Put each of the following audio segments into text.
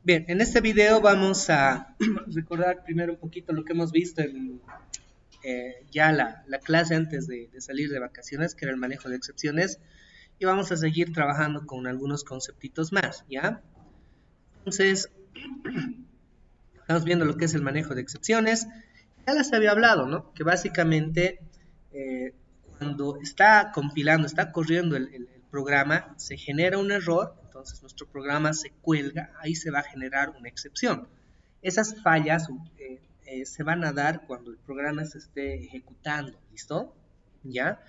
Bien, en este video vamos a recordar primero un poquito lo que hemos visto en ya la clase antes de salir de vacaciones, que era el manejo de excepciones, y vamos a seguir trabajando con algunos conceptitos más, ¿ya? Entonces, estamos viendo lo que es el manejo de excepciones. Ya les había hablado, ¿no? Que básicamente eh, cuando está compilando, está corriendo el programa, se genera un error, entonces nuestro programa se cuelga, ahí se va a generar una excepción. Esas fallas se van a dar cuando el programa se esté ejecutando, ¿listo? ¿Ya?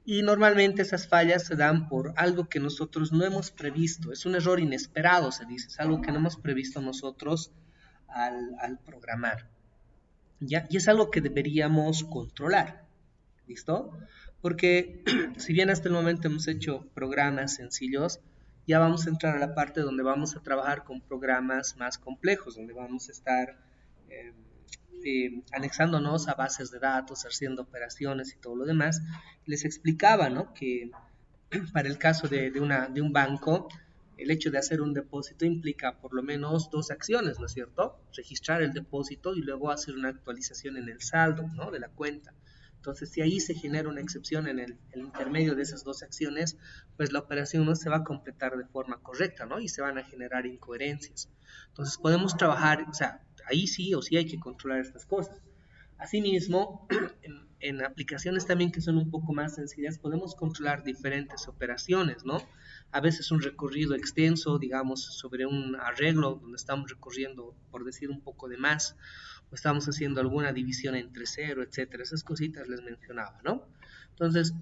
Y normalmente esas fallas se dan por algo que nosotros no hemos previsto, es un error inesperado, se dice, es algo que no hemos previsto nosotros al programar. ¿Ya? Y es algo que deberíamos controlar, ¿listo? Porque si bien hasta el momento hemos hecho programas sencillos, ya vamos a entrar a la parte donde vamos a trabajar con programas más complejos, donde vamos a estar eh, anexándonos a bases de datos, haciendo operaciones y todo lo demás. Les explicaba, ¿no? Que para el caso de un banco, el hecho de hacer un depósito implica por lo menos dos acciones, ¿no es cierto? Registrar el depósito y luego hacer una actualización en el saldo, ¿no? De la cuenta. Entonces, si ahí se genera una excepción en el intermedio de esas dos acciones, pues la operación no se va a completar de forma correcta, ¿no? Y se van a generar incoherencias. Entonces, podemos trabajar, o sea, ahí sí o sí hay que controlar estas cosas. Asimismo, en aplicaciones también que son un poco más sencillas, podemos controlar diferentes operaciones, ¿no? A veces un recorrido extenso, digamos, sobre un arreglo donde estamos recorriendo, por decir un poco de más, o estamos haciendo alguna división entre cero, etcétera. Esas cositas les mencionaba, ¿no? Entonces,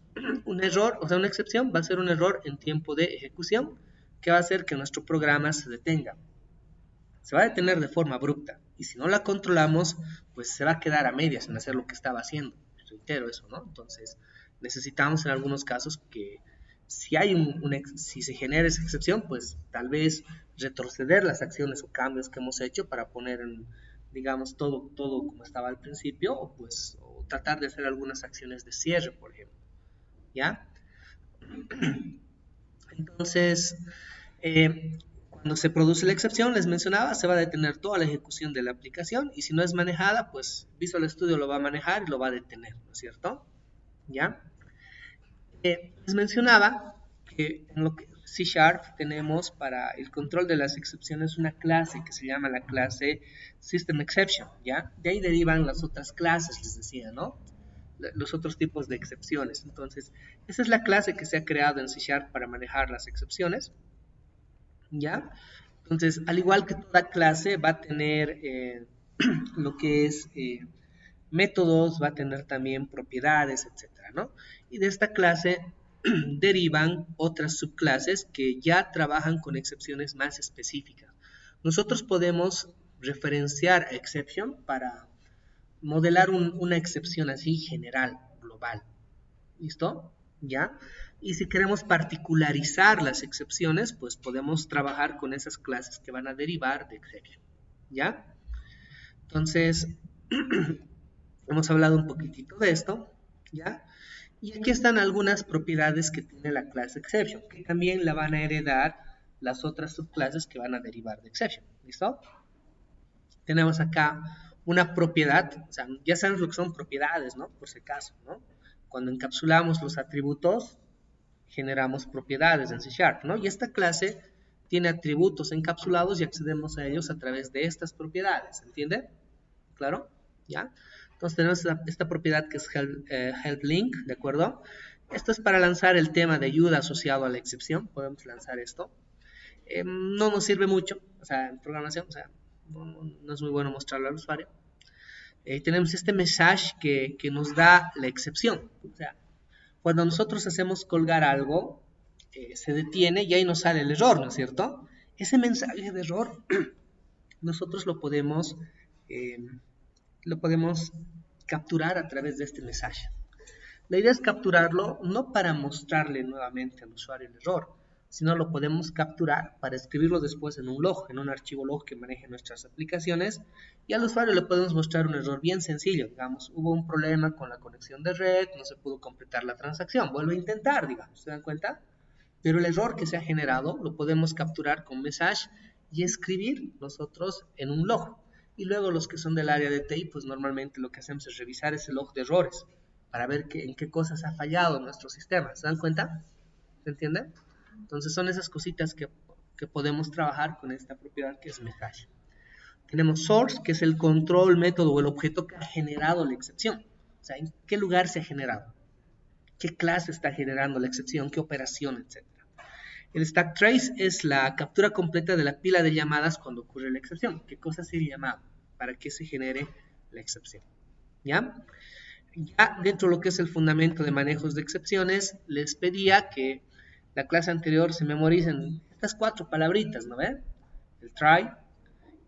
un error, o sea, una excepción va a ser un error en tiempo de ejecución que va a hacer que nuestro programa se detenga. Se va a detener de forma abrupta y si no la controlamos, pues se va a quedar a medias en hacer lo que estaba haciendo. Reitero eso, ¿no? Entonces, necesitamos en algunos casos que si hay si se genera esa excepción, pues tal vez retroceder las acciones o cambios que hemos hecho para poner en, digamos, todo como estaba al principio, o pues o tratar de hacer algunas acciones de cierre, por ejemplo, ¿ya? Entonces, cuando se produce la excepción, les mencionaba, se va a detener toda la ejecución de la aplicación y si no es manejada, pues Visual Studio lo va a manejar y lo va a detener, ¿no es cierto? ¿Ya? Les mencionaba que en lo que C Sharp tenemos para el control de las excepciones una clase que se llama la clase System Exception, ¿ya? De ahí derivan las otras clases, les decía, ¿no? Los otros tipos de excepciones. Entonces, esa es la clase que se ha creado en C Sharp para manejar las excepciones, ¿ya? Entonces, al igual que toda clase, va a tener lo que es métodos, va a tener también propiedades, etcétera, ¿no? Y de esta clase derivan otras subclases que ya trabajan con excepciones más específicas. Nosotros podemos referenciar a exception para modelar una excepción así general, global. ¿Listo? ¿Ya? Y si queremos particularizar las excepciones, pues podemos trabajar con esas clases que van a derivar de exception. ¿Ya? Entonces, hemos hablado un poquitito de esto. ¿Ya? Y aquí están algunas propiedades que tiene la clase exception, que también la van a heredar las otras subclases que van a derivar de exception. ¿Listo? Tenemos acá una propiedad, o sea, ya sabemos lo que son propiedades, ¿no? Por si acaso, ¿no? Cuando encapsulamos los atributos, generamos propiedades en C Sharp, ¿no? Y esta clase tiene atributos encapsulados y accedemos a ellos a través de estas propiedades, ¿entiende? ¿Claro? ¿Ya? Entonces tenemos esta propiedad que es help link, ¿de acuerdo? Esto es para lanzar el tema de ayuda asociado a la excepción, podemos lanzar esto. No nos sirve mucho, o sea, en programación, o sea, no es muy bueno mostrarlo al usuario. Tenemos este message que nos da la excepción, o sea, cuando nosotros hacemos colgar algo, se detiene y ahí nos sale el error, ¿no es cierto? Ese mensaje de error nosotros eh, lo podemos capturar a través de este mensaje. La idea es capturarlo no para mostrarle nuevamente al usuario el error, sino lo podemos capturar para escribirlo después en un log, en un archivo log que maneje nuestras aplicaciones, y al usuario le podemos mostrar un error bien sencillo, digamos, hubo un problema con la conexión de red, no se pudo completar la transacción, vuelve a intentar, digamos, ¿se dan cuenta? Pero el error que se ha generado lo podemos capturar con message y escribir nosotros en un log. Y luego los que son del área de TI, pues normalmente lo que hacemos es revisar ese log de errores para ver en qué cosas ha fallado nuestro sistema. ¿Se dan cuenta? ¿Se entiende? Entonces son esas cositas que podemos trabajar con esta propiedad que es Methash. Tenemos source, que es el control, método o el objeto que ha generado la excepción. O sea, en qué lugar se ha generado, qué clase está generando la excepción, qué operación, etc. El stack trace es la captura completa de la pila de llamadas cuando ocurre la excepción. ¿Qué cosa sería llamado para que se genere la excepción? ¿Ya? Ya dentro de lo que es el fundamento de manejos de excepciones, les pedía que la clase anterior se memoricen estas 4 palabritas, ¿no ven? El try,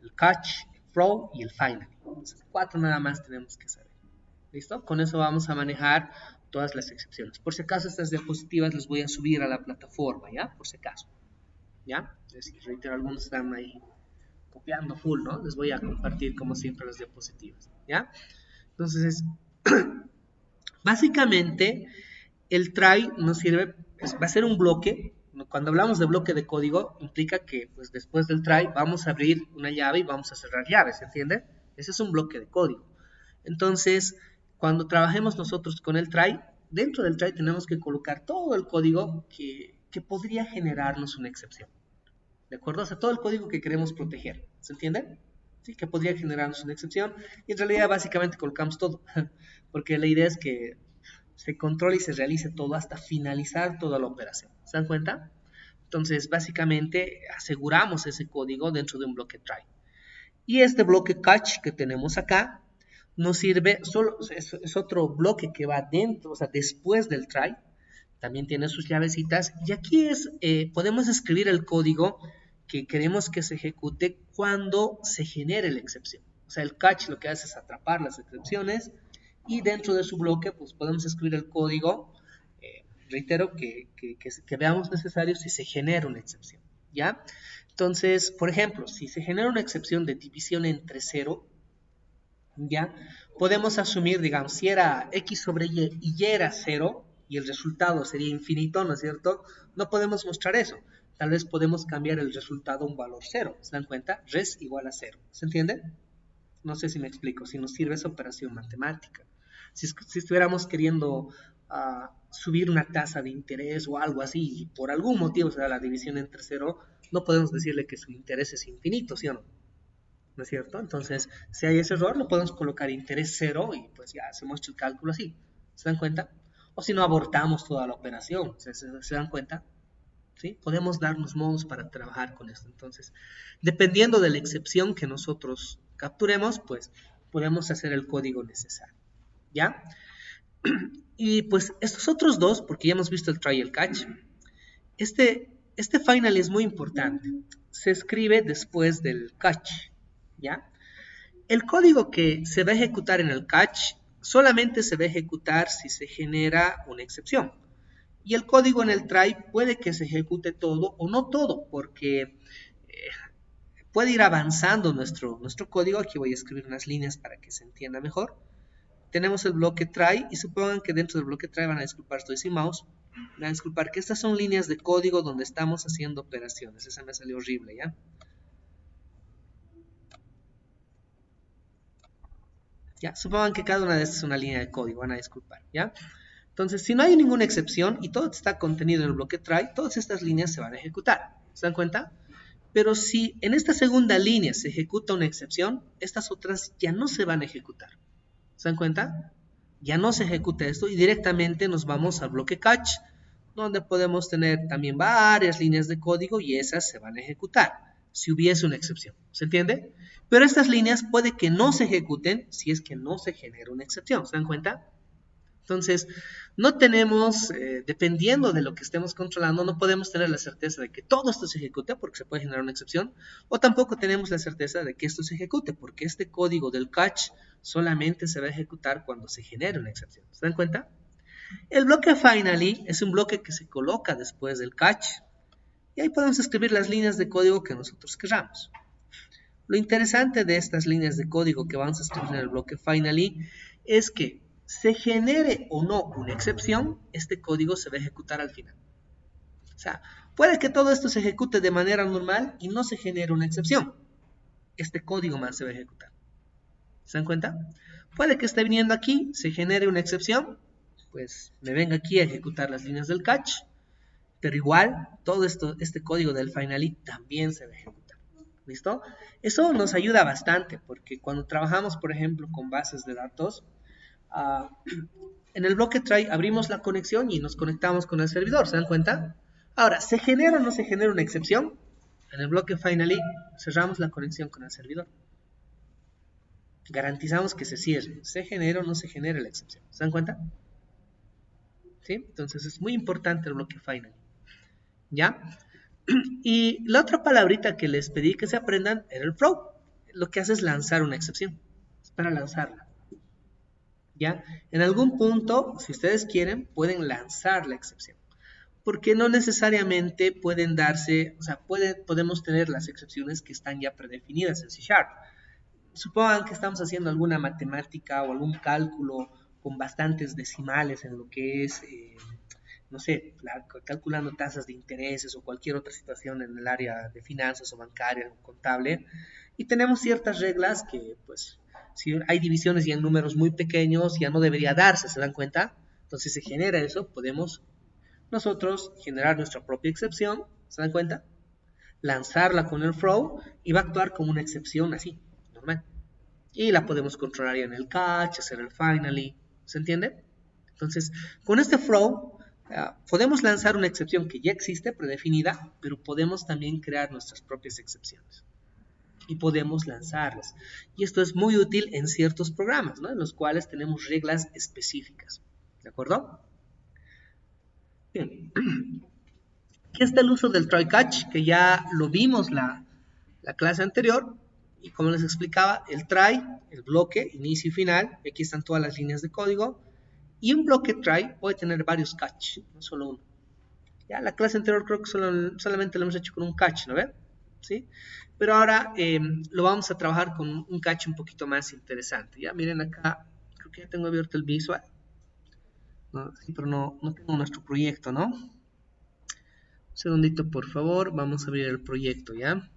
el catch, el throw y el final. Entonces, 4 nada más tenemos que saber. ¿Listo? Con eso vamos a manejar todas las excepciones. Por si acaso estas diapositivas las voy a subir a la plataforma, ¿ya? Por si acaso. ¿Ya? Es decir, reitero, algunos están ahí copiando full, ¿no? Les voy a compartir como siempre las diapositivas, ¿ya? Entonces, básicamente, el try nos sirve, pues, va a ser un bloque. Cuando hablamos de bloque de código, implica que pues, después del try vamos a abrir una llave y vamos a cerrar llaves, ¿se entiende? Ese es un bloque de código. Entonces, cuando trabajemos nosotros con el try, dentro del try tenemos que colocar todo el código que podría generarnos una excepción. ¿De acuerdo? O sea, todo el código que queremos proteger. ¿Se entiende? Sí, que podría generarnos una excepción. Y en realidad básicamente colocamos todo. Porque la idea es que se controle y se realice todo hasta finalizar toda la operación. ¿Se dan cuenta? Entonces, básicamente aseguramos ese código dentro de un bloque try. Y este bloque catch que tenemos acá nos sirve, solo es otro bloque que va dentro, o sea, después del try. También tiene sus llavecitas. Y aquí podemos escribir el código que queremos que se ejecute cuando se genere la excepción. O sea, el catch lo que hace es atrapar las excepciones y dentro de su bloque pues podemos escribir el código, reitero, que veamos necesario si se genera una excepción, ¿ya? Entonces, por ejemplo, si se genera una excepción de división entre 0, ¿ya? Podemos asumir, digamos, si era x sobre y y era 0 y el resultado sería infinito, ¿no es cierto? No podemos mostrar eso. Tal vez podemos cambiar el resultado a un valor 0. ¿Se dan cuenta? Res igual a 0. ¿Se entiende? No sé si me explico, si nos sirve esa operación matemática. Si estuviéramos queriendo subir una tasa de interés o algo así, y por algún motivo se da la división entre 0, no podemos decirle que su interés es infinito, ¿sí o no? ¿No es cierto? Entonces, si hay ese error, lo podemos colocar interés 0 y pues ya se muestra el cálculo así. ¿Se dan cuenta? O si no, abortamos toda la operación. ¿Se dan cuenta? ¿Sí? Podemos darnos modos para trabajar con esto. Entonces, dependiendo de la excepción que nosotros capturemos, pues podemos hacer el código necesario. ¿Ya? Y pues estos otros dos, porque ya hemos visto el try y el catch, este final es muy importante. Se escribe después del catch. ¿Ya? El código que se va a ejecutar en el catch solamente se va a ejecutar si se genera una excepción. Y el código en el try puede que se ejecute todo o no todo, porque puede ir avanzando nuestro código. Aquí voy a escribir unas líneas para que se entienda mejor. Tenemos el bloque try y supongan que dentro del bloque try, van a disculpar, estoy sin mouse, van a disculpar que estas son líneas de código donde estamos haciendo operaciones. Esa me salió horrible, ¿ya? ¿Ya? Supongan que cada una de estas es una línea de código, van a disculpar, ¿ya? Entonces, si no hay ninguna excepción y todo está contenido en el bloque try, todas estas líneas se van a ejecutar. ¿Se dan cuenta? Pero si en esta segunda línea se ejecuta una excepción, estas otras ya no se van a ejecutar. ¿Se dan cuenta? Ya no se ejecuta esto y directamente nos vamos al bloque catch, donde podemos tener también varias líneas de código y esas se van a ejecutar si hubiese una excepción. ¿Se entiende? Pero estas líneas puede que no se ejecuten si es que no se genera una excepción. ¿Se dan cuenta? Entonces, no tenemos, dependiendo de lo que estemos controlando, no podemos tener la certeza de que todo esto se ejecute porque se puede generar una excepción, o tampoco tenemos la certeza de que esto se ejecute porque este código del catch solamente se va a ejecutar cuando se genere una excepción. ¿Se dan cuenta? El bloque finally es un bloque que se coloca después del catch y ahí podemos escribir las líneas de código que nosotros queramos. Lo interesante de estas líneas de código que vamos a escribir en el bloque finally es que se genere o no una excepción, este código se va a ejecutar al final. sea, puede que todo esto se ejecute de manera normal y no se genere una excepción. Este código más se va a ejecutar. ¿Se dan cuenta? Puede que esté viniendo aquí, se genere una excepción, pues me venga aquí a ejecutar las líneas del catch, pero igual todo esto, este código del finally también se va a ejecutar. ¿Listo? Eso nos ayuda bastante porque cuando trabajamos, por ejemplo, con bases de datos, en el bloque try abrimos la conexión y nos conectamos con el servidor, ¿se dan cuenta? Ahora, ¿se genera o no se genera una excepción? En el bloque finally cerramos la conexión con el servidor. Garantizamos que se cierre, se genera o no se genera la excepción. ¿Se dan cuenta? ¿Sí? Entonces es muy importante el bloque finally. ¿Ya? Y la otra palabrita que les pedí que se aprendan era el throw. Lo que hace es lanzar una excepción. Es para lanzarla. ¿Ya? En algún punto, si ustedes quieren, pueden lanzar la excepción. Porque no necesariamente pueden darse, o sea, podemos tener las excepciones que están ya predefinidas en C#. Supongan que estamos haciendo alguna matemática o algún cálculo con bastantes decimales en lo que es, no sé, calculando tasas de intereses o cualquier otra situación en el área de finanzas o bancaria o contable, y tenemos ciertas reglas que, pues, si hay divisiones y en números muy pequeños, ya no debería darse, ¿se dan cuenta? Entonces se genera eso, podemos nosotros generar nuestra propia excepción, ¿se dan cuenta? Lanzarla con el throw y va a actuar como una excepción así, normal. Y la podemos controlar ya en el catch, hacer el finally, ¿se entiende? Entonces, con este throw podemos lanzar una excepción que ya existe, predefinida, pero podemos también crear nuestras propias excepciones. Y podemos lanzarlas. Y esto es muy útil en ciertos programas, ¿no? En los cuales tenemos reglas específicas. ¿De acuerdo? Bien. Aquí está el uso del try catch, que ya lo vimos la clase anterior. Y como les explicaba, el try, el bloque, inicio y final. Aquí están todas las líneas de código. Y un bloque try puede tener varios catch, no solo uno. Ya la clase anterior creo que solamente lo hemos hecho con un catch, ¿no ven? ¿Sí? Pero ahora lo vamos a trabajar con un catch un poquito más interesante. Ya miren acá, creo que ya tengo abierto el visual. ¿No? Sí, pero no tengo nuestro proyecto, ¿no? Un segundito, por favor. Vamos a abrir el proyecto, ¿ya?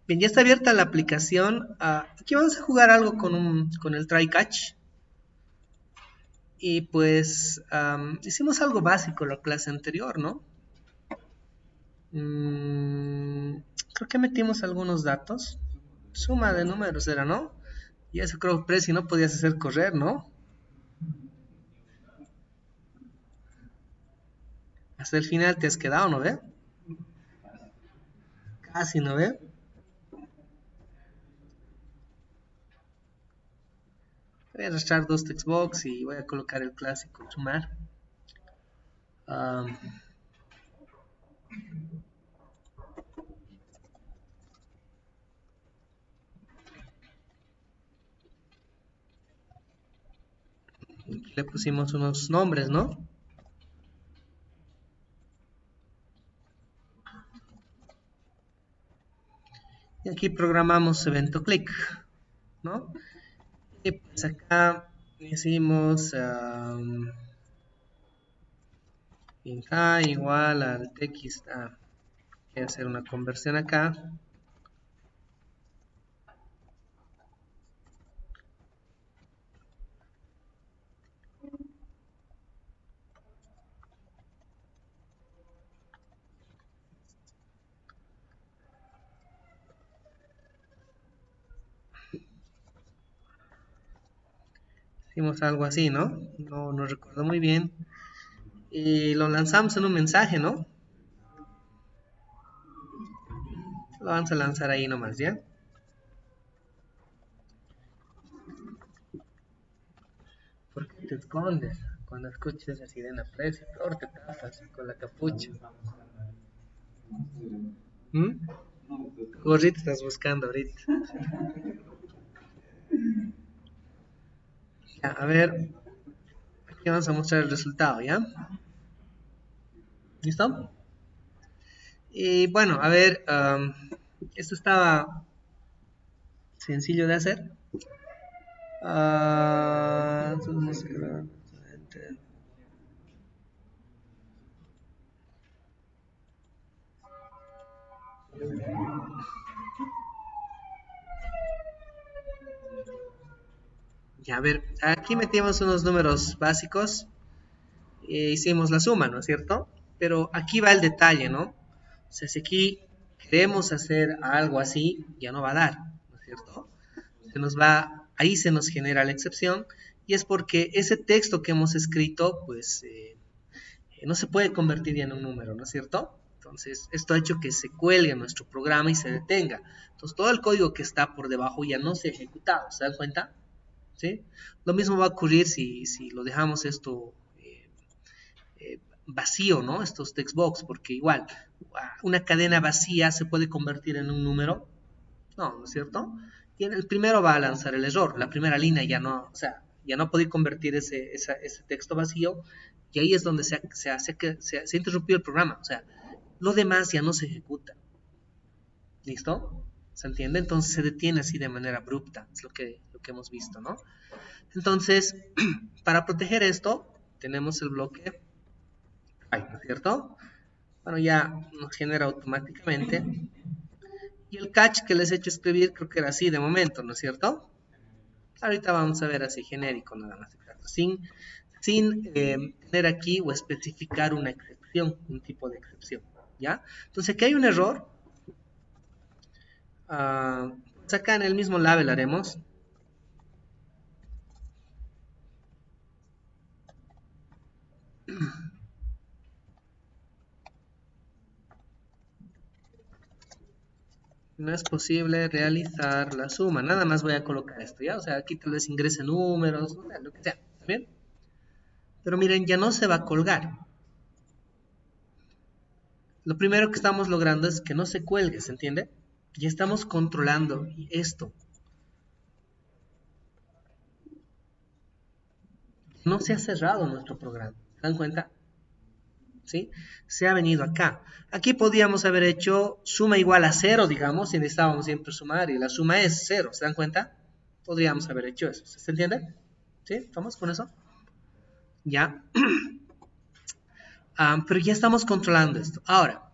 Bien, ya está abierta la aplicación. Aquí vamos a jugar algo con el try catch. Y pues hicimos algo básico la clase anterior, ¿no? Creo que metimos algunos datos. Suma de números era, ¿no? Y eso creo que si no podías hacer correr, ¿no? Hasta el final te has quedado, ¿no ve? Casi, ¿no ve? Voy a arrastrar dos textbox y voy a colocar el clásico sumar. Le pusimos unos nombres, ¿no? Y aquí programamos evento click, ¿no? Y pues acá hicimos int a igual al tx. Voy a hacer una conversión acá. Hicimos algo así, ¿no? No recuerdo muy bien. Y lo lanzamos en un mensaje, ¿no? Lo vamos a lanzar ahí nomás, ¿ya? ¿Por qué te escondes? Cuando escuches la sirena presa, peor te tapas con la capucha. ¿Mm? Gorrito estás buscando ahorita. Ya, a ver, aquí vamos a mostrar el resultado, ¿ya? ¿Listo? Y bueno, a ver, esto estaba sencillo de hacer. Ya, a ver, aquí metimos unos números básicos e hicimos la suma, ¿no es cierto? Pero aquí va el detalle, ¿no? O sea, si aquí queremos hacer algo así, ya no va a dar, ¿no es cierto? Ahí se nos genera la excepción y es porque ese texto que hemos escrito, pues, no se puede convertir ya en un número, ¿no es cierto? Entonces, esto ha hecho que se cuelgue en nuestro programa y se detenga. Entonces, todo el código que está por debajo ya no se ha ejecutado, ¿se dan cuenta? ¿Sí? Lo mismo va a ocurrir si lo dejamos esto vacío, ¿no? Estos text box, porque igual, una cadena vacía se puede convertir en un número, no, ¿no es cierto? Y en el primero va a lanzar el error, la primera línea ya no, o sea, ya no puede convertir ese texto vacío, y ahí es donde se interrumpió el programa, o sea, lo demás ya no se ejecuta, ¿listo? ¿Se entiende? Entonces se detiene así de manera abrupta, es lo que hemos visto, ¿no? Entonces, para proteger esto, tenemos el bloque try, ¿no es cierto? Bueno, ya nos genera automáticamente. Y el catch que les he hecho escribir creo que era así de momento, ¿no es cierto? Ahorita vamos a ver así genérico nada más, exacto, sin tener aquí o especificar una excepción, un tipo de excepción, ¿ya? Entonces aquí hay un error, pues acá en el mismo label haremos, no es posible realizar la suma, nada más voy a colocar esto, ¿ya? O sea, aquí tal vez ingrese números, o sea, lo que sea, ¿está bien? Pero miren, ya no se va a colgar. Lo primero que estamos logrando es que no se cuelgue, ¿se entiende? Ya estamos controlando esto. No se ha cerrado nuestro programa, ¿se dan cuenta? ¿Sí? Se ha venido acá. Aquí podríamos haber hecho suma igual a 0, digamos, si necesitábamos siempre sumar y la suma es 0, ¿se dan cuenta? Podríamos haber hecho eso, ¿se entiende? ¿Sí? ¿Estamos con eso? Ya. Pero ya estamos controlando esto. Ahora,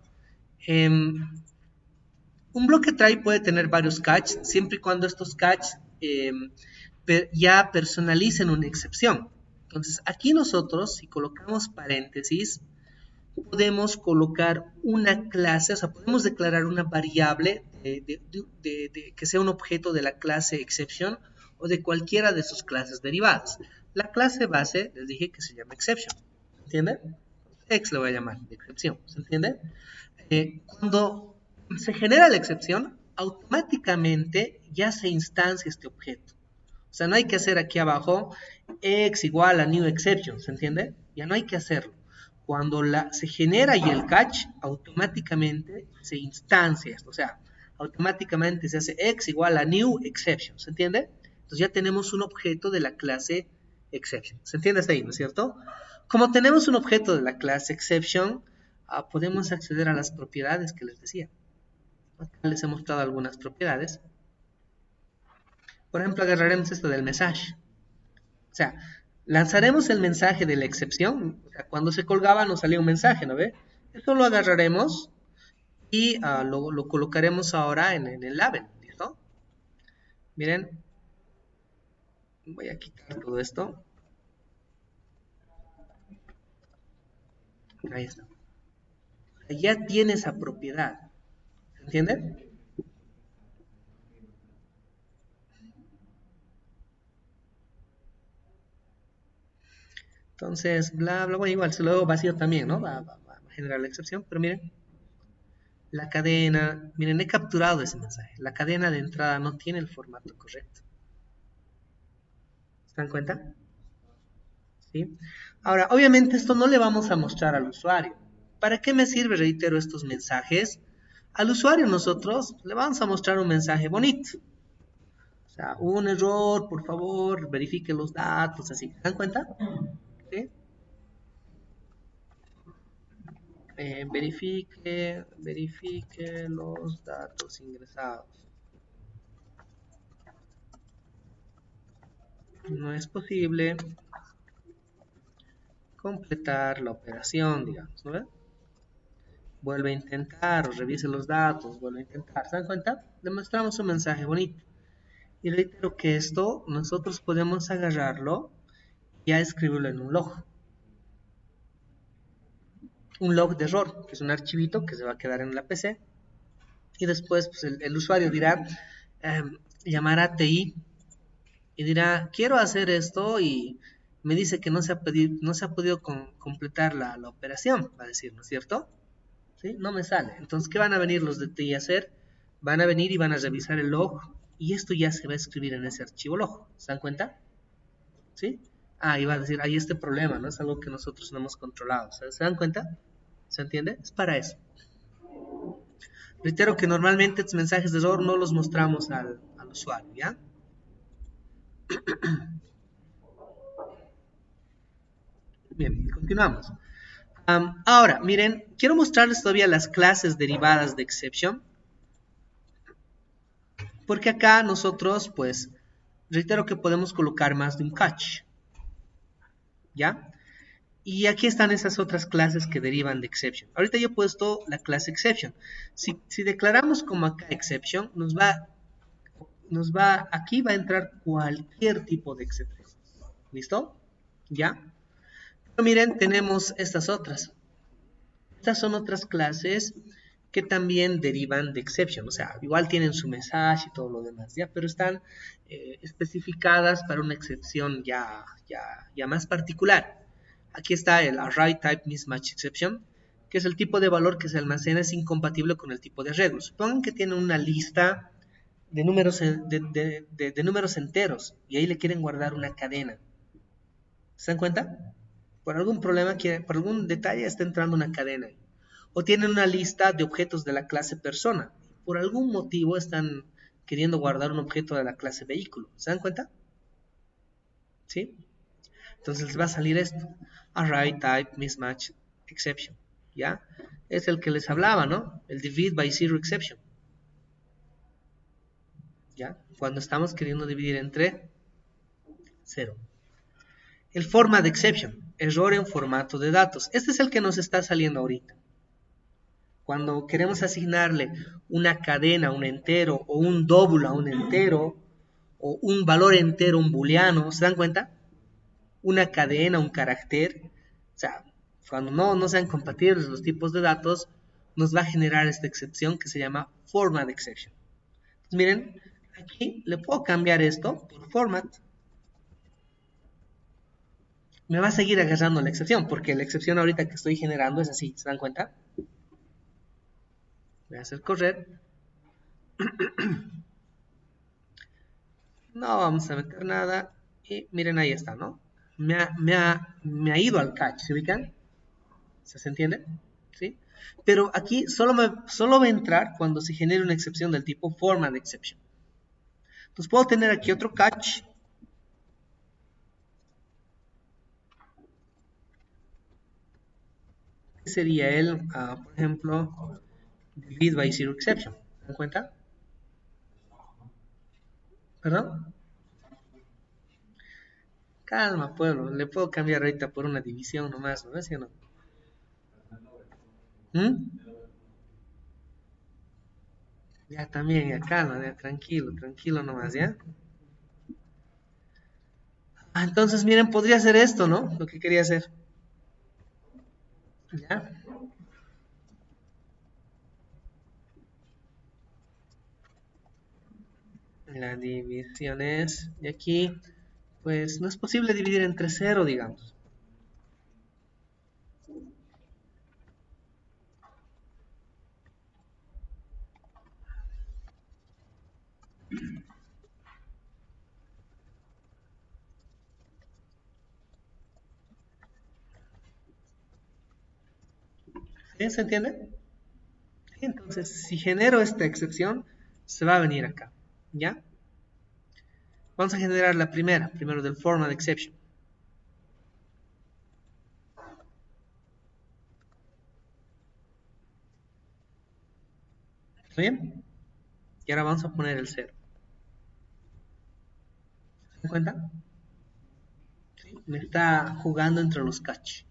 un bloque try puede tener varios catch, siempre y cuando estos catch ya personalicen una excepción. Entonces, aquí nosotros, si colocamos paréntesis, podemos colocar una clase, o sea, podemos declarar una variable que sea un objeto de la clase exception o de cualquiera de sus clases derivadas. La clase base, les dije que se llama exception, ¿se entiende? X le voy a llamar, de excepción, ¿se entiende? Cuando se genera la excepción, automáticamente ya se instancia este objeto. O sea, no hay que hacer aquí abajo x igual a new exception, ¿se entiende? Ya no hay que hacerlo. Cuando se genera y el catch, automáticamente se instancia esto. O sea, automáticamente se hace x igual a new exception, ¿se entiende? Entonces ya tenemos un objeto de la clase exception. ¿Se entiende hasta ahí, no es cierto? Como tenemos un objeto de la clase exception, podemos acceder a las propiedades que les decía. Acá les he mostrado algunas propiedades. Por ejemplo, agarraremos esto del mensaje. O sea, lanzaremos el mensaje de la excepción. O sea, cuando se colgaba nos salía un mensaje, ¿no ve? Esto lo agarraremos y lo colocaremos ahora en el label, ¿listo? Miren, voy a quitar todo esto. Ahí está. Ya tiene esa propiedad. ¿Se entiende? Entonces, bla, bla, bueno, igual, se lo hago vacío también, ¿no? Va a generar la excepción, pero miren, la cadena, miren, he capturado ese mensaje. La cadena de entrada no tiene el formato correcto. ¿Se dan cuenta? ¿Sí? Ahora, obviamente esto no le vamos a mostrar al usuario. ¿Para qué me sirve, reitero, estos mensajes? Al usuario nosotros le vamos a mostrar un mensaje bonito. O sea, hubo un error, por favor, verifique los datos, así. ¿Se dan cuenta? ¿Sí? Verifique los datos ingresados. No es posible completar la operación, digamos, ¿no ve? vuelve a intentar, o revise los datos, vuelve a intentar. ¿Se dan cuenta? Demostramos un mensaje bonito. Y reitero que esto nosotros podemos agarrarlo y a escribirlo en un log. Un log de error, que es un archivito que se va a quedar en la PC. Y después pues, el usuario dirá, llamará a TI y dirá, quiero hacer esto y me dice que no se ha podido completar la operación, va a decir, ¿no es cierto? ¿Sí? No me sale. Entonces, ¿qué van a venir los de TI a hacer? Van a venir y van a revisar el log y esto ya se va a escribir en ese archivo log. ¿Se dan cuenta? ¿Sí? Ah, y va a decir, hay este problema, ¿no? Es algo que nosotros no hemos controlado. ¿Se dan cuenta? ¿Se entiende? Es para eso. Reitero que normalmente estos mensajes de error no los mostramos al usuario, ¿ya? Bien, continuamos. Ahora, miren, quiero mostrarles todavía las clases derivadas de exception, porque acá nosotros, pues, reitero que podemos colocar más de un catch, ¿ya? Y aquí están esas otras clases que derivan de exception. Ahorita yo he puesto la clase exception. Si declaramos como acá exception, aquí va a entrar cualquier tipo de excepción. ¿Listo? ¿Ya? Pero miren, tenemos estas otras. Estas son otras clases que también derivan de exception, o sea, igual tienen su mensaje y todo lo demás, ¿ya? Pero están especificadas para una excepción ya más particular. Aquí está el Array Type Mismatch Exception, que es el tipo de valor que se almacena es incompatible con el tipo de arreglo. Supongan que tienen una lista de números, de números enteros y ahí le quieren guardar una cadena. ¿Se dan cuenta? Por algún problema, por algún detalle está entrando una cadena. O tienen una lista de objetos de la clase persona. Por algún motivo están queriendo guardar un objeto de la clase vehículo. ¿Se dan cuenta? ¿Sí? Entonces les va a salir esto. Array type mismatch exception. ¿Ya? Es el que les hablaba, ¿no? El divide by zero exception. ¿Ya? Cuando estamos queriendo dividir entre 0. El format exception. Error en formato de datos. Este es el que nos está saliendo ahorita. Cuando queremos asignarle una cadena a un entero o un doble a un entero o un valor entero a un booleano, ¿se dan cuenta? Una cadena, un carácter, o sea, cuando no sean compatibles los tipos de datos, nos va a generar esta excepción que se llama format exception. Entonces, miren, aquí le puedo cambiar esto por format. Me va a seguir agarrando la excepción, porque la excepción ahorita que estoy generando es así, ¿se dan cuenta? Voy a hacer correr. No vamos a meter nada. Y miren, ahí está, ¿no? Me ha ido al catch, ¿se ubican? ¿Se entiende? ¿Sí? Pero aquí solo va a entrar cuando se genere una excepción del tipo format exception. Entonces puedo tener aquí otro catch. Que sería el, por ejemplo, divide by zero exception. ¿Se dan cuenta? ¿Perdón? Calma, pueblo. Le puedo cambiar ahorita por una división nomás, ¿no es cierto? ¿Mm? Ya también, ya calma, ya tranquilo, tranquilo nomás, ¿ya? Entonces, miren, podría ser esto, ¿no? Lo que quería hacer. ¿Ya? La división es, de aquí, pues no es posible dividir entre cero, digamos. ¿Sí? ¿Se entiende? Entonces, si genero esta excepción, se va a venir acá. ¿Ya? Vamos a generar la primera, primero del format exception. ¿Está bien? Y ahora vamos a poner el cero. ¿Se dan cuenta? ¿Sí? Me está jugando entre los catch.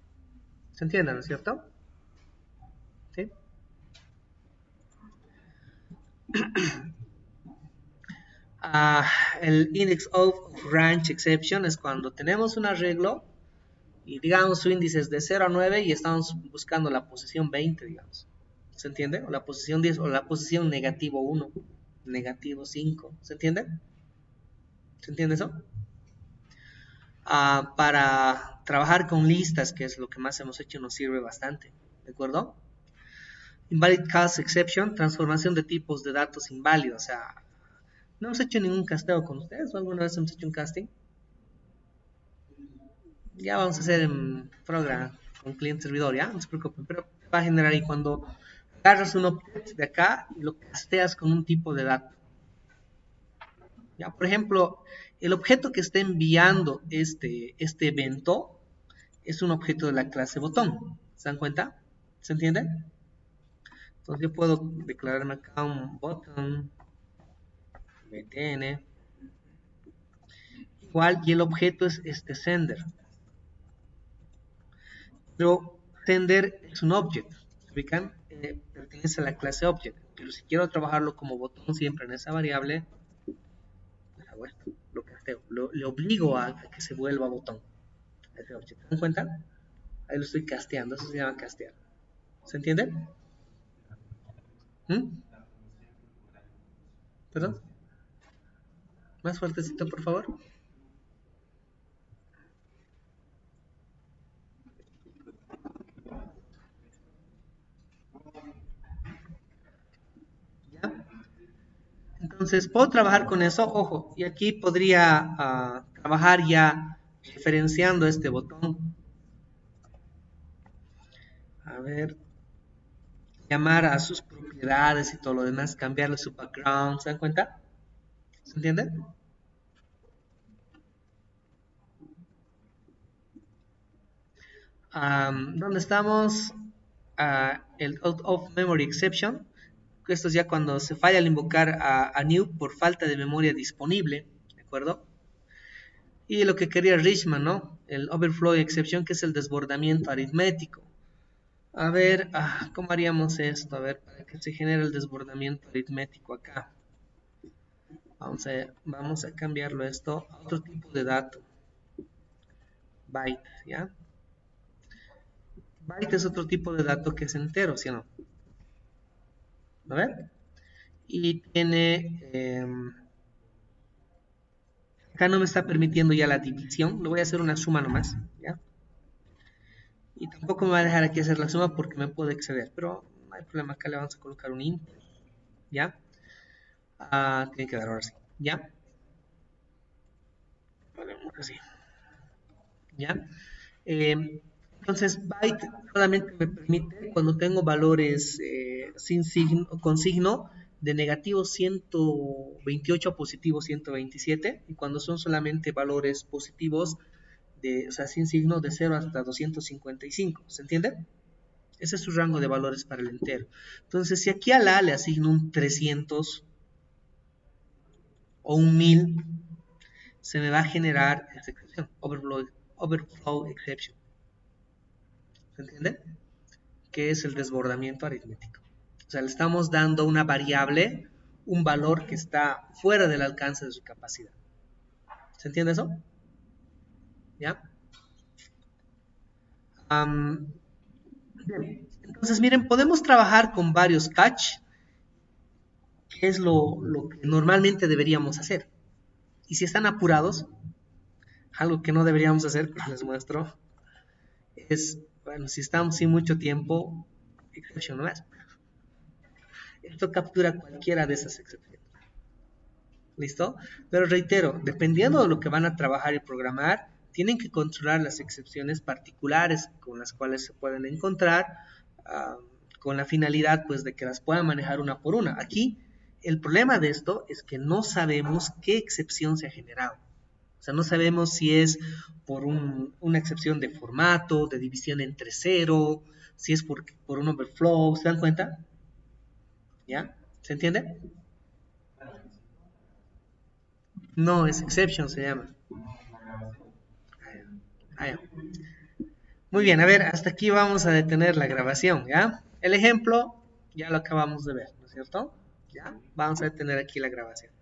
¿Se entiende, no es cierto? ¿Sí? Ah, el index of range exception es cuando tenemos un arreglo y digamos su índice es de 0 a 9 y estamos buscando la posición 20, digamos. ¿Se entiende? O la posición 10 o la posición negativo 1, negativo 5. ¿Se entiende? ¿Se entiende eso? Para trabajar con listas, que es lo que más hemos hecho, nos sirve bastante. ¿De acuerdo? Invalid cast exception, transformación de tipos de datos inválidos. O sea, no hemos hecho ningún casteo con ustedes, o alguna vez hemos hecho un casting. Ya vamos a hacer en programa con cliente servidor, ya, no se preocupen, pero va a generar ahí cuando agarras un objeto de acá y lo casteas con un tipo de dato. Ya, por ejemplo, el objeto que está enviando este evento es un objeto de la clase botón. ¿Se dan cuenta? ¿Se entiende? Entonces yo puedo declararme acá un button btn igual y el objeto es este sender. Pero sender es un object, ¿se ubican? Pertenece a la clase object. Pero si quiero trabajarlo como botón siempre en esa variable, pues hago esto, lo casteo, le obligo a que se vuelva botón. Ese object. ¿Se dan cuenta? Ahí lo estoy casteando, eso se llama castear. ¿Se entiende? ¿Mm? ¿Perdón? Más fuertecito, por favor. ¿Ya? Entonces, puedo trabajar con eso, ojo, y aquí podría trabajar ya referenciando este botón. A ver, llamar a sus propiedades y todo lo demás, cambiarle su background, ¿se dan cuenta? ¿Se entiende? ¿Dónde estamos? El out of memory exception. Esto es ya cuando se falla al invocar a new por falta de memoria disponible, ¿de acuerdo? Y lo que quería Richman, ¿no? El overflow exception, que es el desbordamiento aritmético. A ver, ¿cómo haríamos esto? A ver, para que se genere el desbordamiento aritmético acá. Vamos a cambiarlo esto a otro tipo de dato. Byte, ¿ya? Byte es otro tipo de dato que es entero, ¿sí o no? A ver. Y tiene... acá no me está permitiendo ya la división. Le voy a hacer una suma nomás, ¿ya? Y tampoco me va a dejar aquí hacer la suma porque me puedo exceder. Pero no hay problema, acá le vamos a colocar un int, ¿ya? Tiene que dar ahora sí, ¿ya? Vale, así, ¿ya? Entonces, byte solamente me permite cuando tengo valores sin signo, con signo de negativo 128 a positivo 127 y cuando son solamente valores positivos, o sea, sin signo de 0 hasta 255. ¿Se entiende? Ese es su rango de valores para el entero. Entonces, si aquí a la le asigno un 300 o un 1000, se me va a generar esta excepción, overflow exception. ¿Se entiende? Que es el desbordamiento aritmético. O sea, le estamos dando a una variable un valor que está fuera del alcance de su capacidad. ¿Se entiende eso? ¿Ya? Bien. Entonces, miren, podemos trabajar con varios catch, que es lo que normalmente deberíamos hacer. Y si están apurados, algo que no deberíamos hacer, pero les muestro, es, bueno, si estamos sin mucho tiempo, exception no es. Esto captura cualquiera de esas excepciones. ¿Listo? Pero reitero, dependiendo de lo que van a trabajar y programar, tienen que controlar las excepciones particulares con las cuales se pueden encontrar, con la finalidad pues de que las puedan manejar una por una. Aquí el problema de esto es que no sabemos qué excepción se ha generado. O sea, no sabemos si es por una excepción de formato, de división entre cero, si es por un overflow, ¿se dan cuenta? ¿Ya? ¿Se entiende? No, es exception se llama. Ah, ya. Muy bien, a ver, hasta aquí vamos a detener la grabación, ¿ya? El ejemplo ya lo acabamos de ver, ¿no es cierto? ¿Ya? Vamos a detener aquí la grabación.